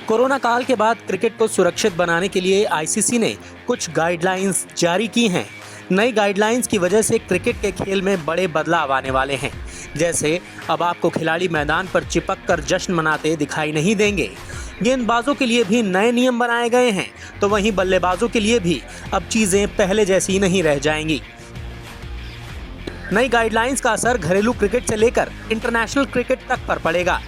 Corona काल के बाद क्रिकेट को सुरक्षित बनाने के लिए आईसीसी ने कुछ गाइडलाइंस जारी की हैं। नई गाइडलाइंस की वजह से क्रिकेट के खेल में बड़े बदलाव आने वाले हैं। जैसे अब आपको खिलाड़ी मैदान पर चिपक कर जश्न मनाते दिखाई नहीं देंगे। गेंदबाजों के लिए भी नए नियम बनाए गए हैं, तो वहीं बल्लेबाजों के लिए भी अब चीजें पहले जैसी नहीं रह जाएंगी। नई गाइडलाइंस का असर घरेलू क्रिकेट से लेकर इंटरनेशनल क्रिकेट तक पर पड़ेगा।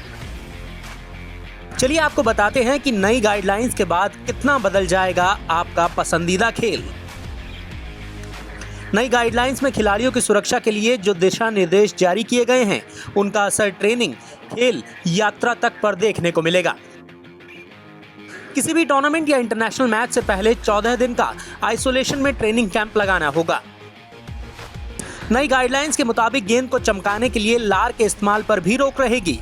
चलिए आपको बताते हैं कि नई गाइडलाइंस के बाद कितना बदल जाएगा आपका पसंदीदा खेल। नई गाइडलाइंस में खिलाड़ियों की सुरक्षा के लिए जो दिशा निर्देश जारी किए गए हैं, उनका असर ट्रेनिंग, खेल, यात्रा तक पर देखने को मिलेगा। किसी भी टूर्नामेंट या इंटरनेशनल मैच से पहले 14 दिन का आइसोलेशन में ट्रेनिंग कैंप लगाना होगा। नई गाइडलाइंस के मुताबिक गेंद को चमकाने के लिए लार के इस्तेमाल पर भी रोक रहेगी।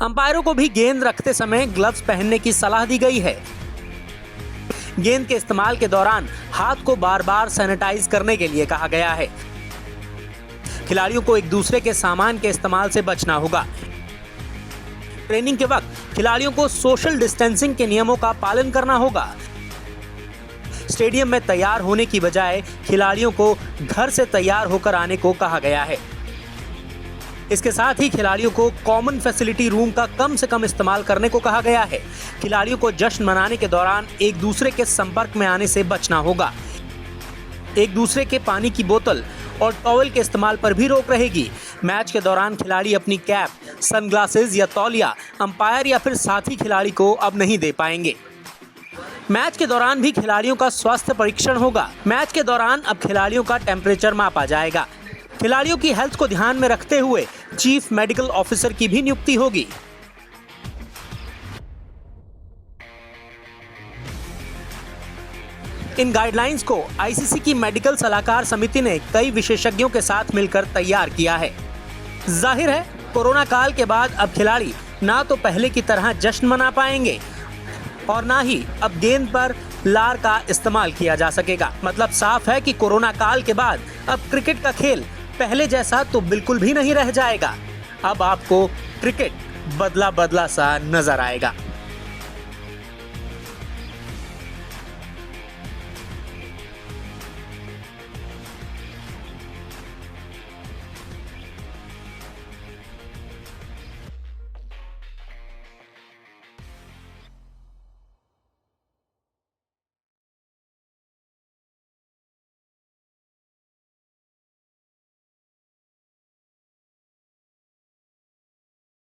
अंपायरों को भी गेंद रखते समय ग्लव्स पहनने की सलाह दी गई है। गेंद के इस्तेमाल के दौरान हाथ को बार बार सैनिटाइज करने के लिए कहा गया है। खिलाड़ियों को एक दूसरे के सामान के इस्तेमाल से बचना होगा। ट्रेनिंग के वक्त खिलाड़ियों को सोशल डिस्टेंसिंग के नियमों का पालन करना होगा। स्टेडियम में तैयार होने की बजाय खिलाड़ियों को घर से तैयार होकर आने को कहा गया है। इसके साथ ही खिलाड़ियों को कॉमन फैसिलिटी रूम का कम से कम इस्तेमाल करने को कहा गया है। खिलाड़ियों को जश्न मनाने के दौरान एक दूसरे के संपर्क में आने से बचना होगा। एक दूसरे के पानी की बोतल और टॉवल के इस्तेमाल पर भी रोक रहेगी। मैच के दौरान खिलाड़ी अपनी कैप, सनग्लासेस या तौलिया अंपायर या फिर साथी खिलाड़ी को अब नहीं दे पाएंगे। मैच के दौरान भी खिलाड़ियों का स्वास्थ्य परीक्षण होगा। मैच के दौरान अब खिलाड़ियों का टेम्परेचर मापा जाएगा। खिलाड़ियों की हेल्थ को ध्यान में रखते हुए चीफ मेडिकल ऑफिसर की भी नियुक्ति होगी। इन गाइडलाइंस को आईसीसी की मेडिकल सलाहकार समिति ने कई विशेषज्ञों के साथ मिलकर तैयार किया है। जाहिर है, कोरोना काल के बाद अब खिलाड़ी ना तो पहले की तरह जश्न मना पाएंगे और ना ही अब गेंद पर लार का इस्तेमाल किया जा सकेगा। मतलब साफ है कि कोरोना काल के बाद अब क्रिकेट का खेल पहले जैसा तो बिल्कुल भी नहीं रह जाएगा। अब आपको क्रिकेट बदला बदला सा नजर आएगा।